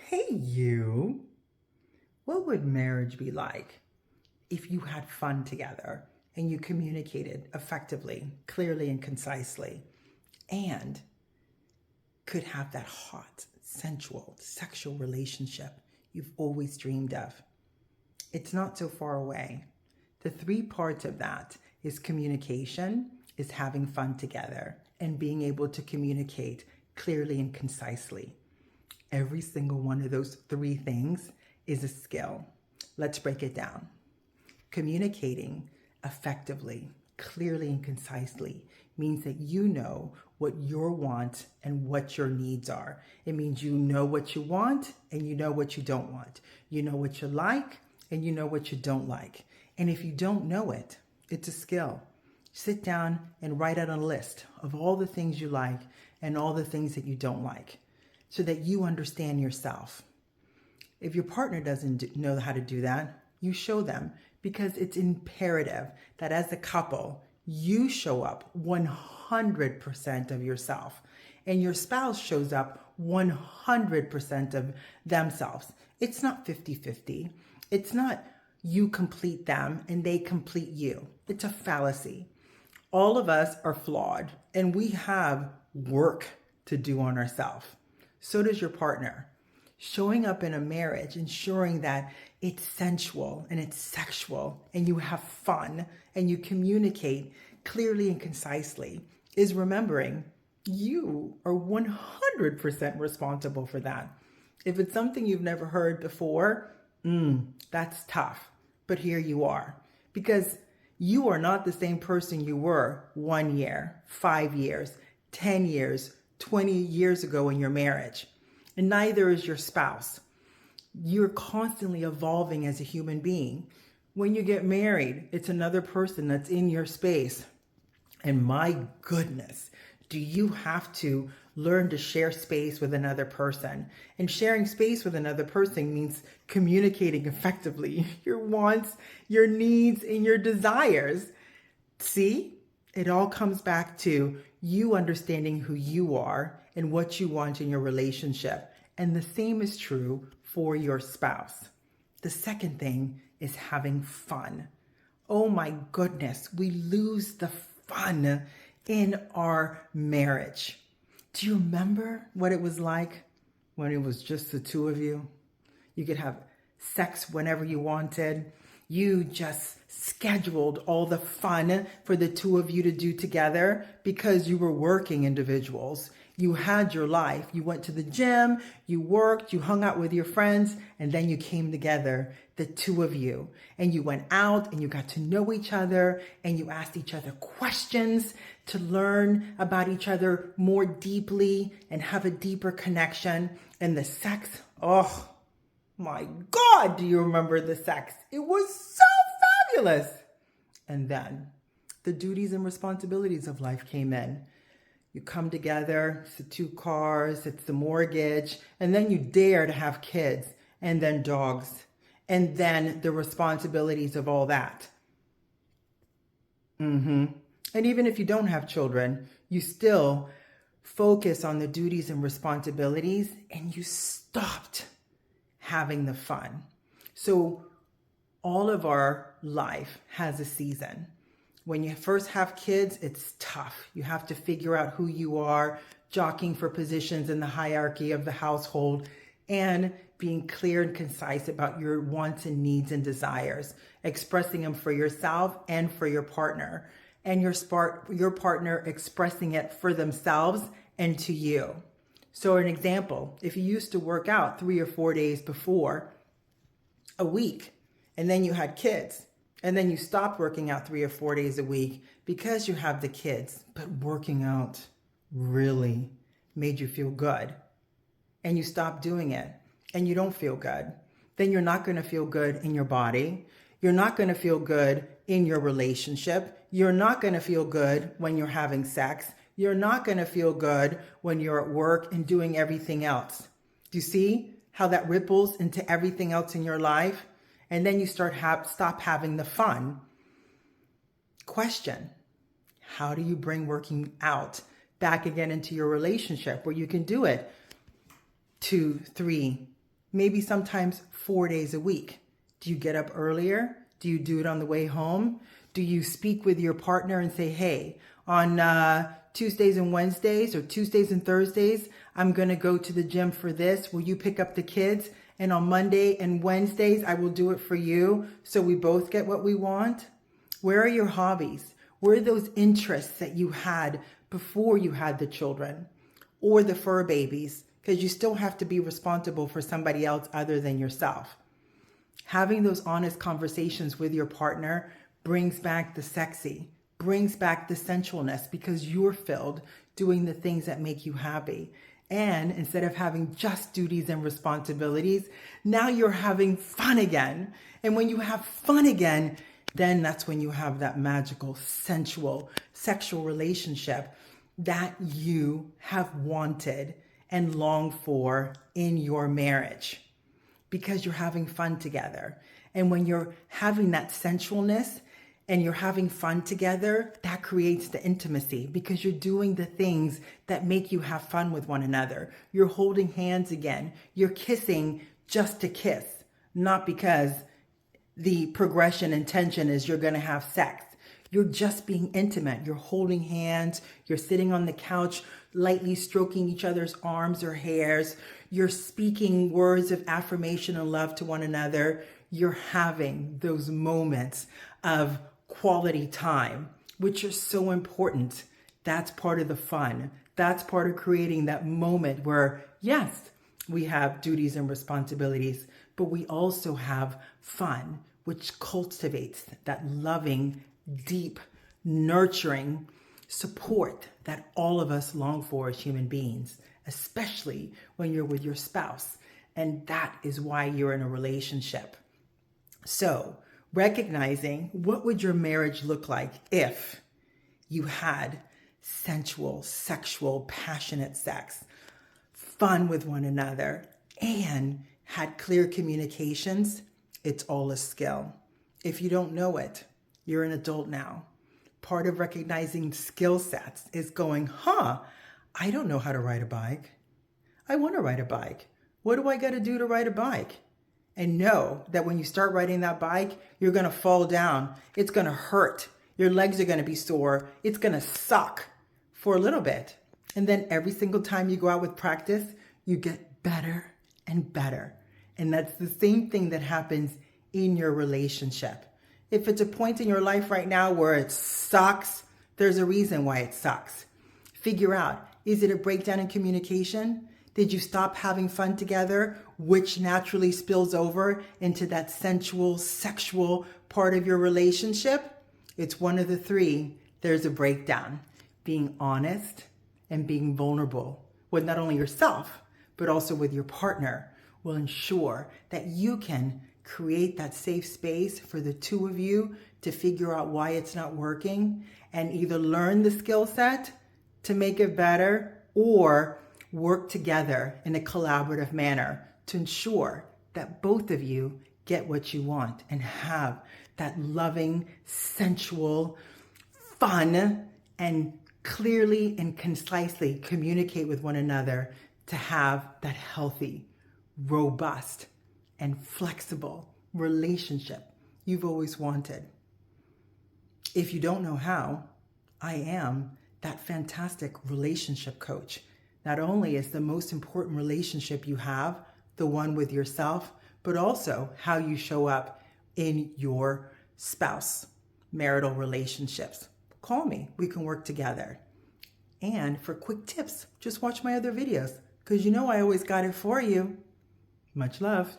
Hey, you. What would marriage be like if you had fun together and you communicated effectively, clearly, and concisely, and could have that hot, sensual, sexual relationship you've always dreamed of? It's not so far away. The three parts of that is communication, is having fun together, and being able to communicate clearly and concisely. Every single one of those three things is a skill. Let's break it down. Communicating effectively, clearly, and concisely means that you know what your wants and what your needs are. It means you know what you want and you know what you don't want. You know what you like and you know what you don't like. And if you don't know it, it's a skill. Sit down and write out a list of all the things you like and all the things that you don't like, so that you understand yourself. If your partner doesn't know how to do that, you show them, because it's imperative that as a couple, you show up 100% of yourself and your spouse shows up 100% of themselves. It's not 50-50. It's not you complete them and they complete you. It's a fallacy. All of us are flawed and we have work to do on ourselves. So does your partner. Showing up in a marriage, ensuring that it's sensual and it's sexual and you have fun and you communicate clearly and concisely, is remembering you are 100% responsible for that. If it's something you've never heard before, that's tough. But here you are, because you are not the same person you were 1 year, 5 years, 10 years, 20 years ago in your marriage. And neither is your spouse. You're constantly evolving as a human being. When you get married, it's another person that's in your space. And my goodness, do you have to learn to share space with another person? And sharing space with another person means communicating effectively your wants, your needs, and your desires. See, it all comes back to you understanding who you are and what you want in your relationship. And the same is true for your spouse. The second thing is having fun. Oh my goodness, we lose the fun in our marriage. Do you remember what it was like when it was just the two of you? You could have sex whenever you wanted. You just scheduled all the fun for the two of you to do together because you were working individuals. You had your life. You went to the gym, you worked, you hung out with your friends, and then you came together, the two of you. And you went out and you got to know each other and you asked each other questions to learn about each other more deeply and have a deeper connection. And the sex, oh my God, do you remember the sex? It was so fabulous. And then the duties and responsibilities of life came in. You come together, it's the 2 cars, it's the mortgage, and then you dare to have kids, and then dogs, and then the responsibilities of all that. And even if you don't have children, you still focus on the duties and responsibilities, and you stopped having the fun. So all of our life has a season. When you first have kids, it's tough. You have to figure out who you are, jockeying for positions in the hierarchy of the household, and being clear and concise about your wants and needs and desires, expressing them for yourself and for your partner, and your partner expressing it for themselves and to you. So an example, if you used to work out 3 or 4 days before a week, and then you had kids, and then you stopped working out 3 or 4 days a week because you have the kids, but working out really made you feel good, and you stopped doing it and you don't feel good, then you're not going to feel good in your body. You're not going to feel good in your relationship. You're not going to feel good when you're having sex. You're not going to feel good when you're at work and doing everything else. Do you see how that ripples into everything else in your life? And then you stop having the fun. Question: how do you bring working out back again into your relationship where you can do it 2, 3, maybe sometimes 4 days a week. Do you get up earlier? Do you do it on the way home? Do you speak with your partner and say, hey, on Tuesdays and Wednesdays or Tuesdays and Thursdays, I'm going to go to the gym for this. Will you pick up the kids? And on Monday and Wednesdays, I will do it for you so we both get what we want. Where are your hobbies? Where are those interests that you had before you had the children or the fur babies? Because you still have to be responsible for somebody else other than yourself. Having those honest conversations with your partner brings back the sexy, brings back the sensualness because you're filled doing the things that make you happy. And instead of having just duties and responsibilities, now you're having fun again. And when you have fun again, then that's when you have that magical, sensual, sexual relationship that you have wanted and longed for in your marriage because you're having fun together. And when you're having that sensualness and you're having fun together, that creates the intimacy because you're doing the things that make you have fun with one another. You're holding hands again. You're kissing just to kiss, not because the progression intention is you're going to have sex. You're just being intimate. You're holding hands. You're sitting on the couch, lightly stroking each other's arms or hairs. You're speaking words of affirmation and love to one another. You're having those moments of quality time, which are so important. That's part of the fun. That's part of creating that moment where, yes, we have duties and responsibilities, but we also have fun, which cultivates that loving, deep, nurturing support that all of us long for as human beings, especially when you're with your spouse. And that is why you're in a relationship. So, recognizing what would your marriage look like if you had sensual, sexual, passionate sex, fun with one another, and had clear communications. It's all a skill. If you don't know it, you're an adult now. Part of recognizing skill sets is going, I don't know how to ride a bike. I want to ride a bike. What do I got to do to ride a bike? And know that when you start riding that bike, you're going to fall down. It's going to hurt. Your legs are going to be sore. It's going to suck for a little bit. And then every single time you go out with practice, you get better and better. And that's the same thing that happens in your relationship. If it's a point in your life right now where it sucks, there's a reason why it sucks. Figure out, is it a breakdown in communication? Did you stop having fun together, which naturally spills over into that sensual, sexual part of your relationship? It's one of the three. There's a breakdown. Being honest and being vulnerable with not only yourself, but also with your partner will ensure that you can create that safe space for the two of you to figure out why it's not working and either learn the skill set to make it better or work together in a collaborative manner to ensure that both of you get what you want and have that loving, sensual, fun, and clearly and concisely communicate with one another to have that healthy, robust, and flexible relationship you've always wanted. If you don't know how, I am that fantastic relationship coach. Not only is the most important relationship you have the one with yourself, but also how you show up in your spouse, marital relationships. Call me, we can work together. And for quick tips, just watch my other videos because you know I always got it for you. Much love.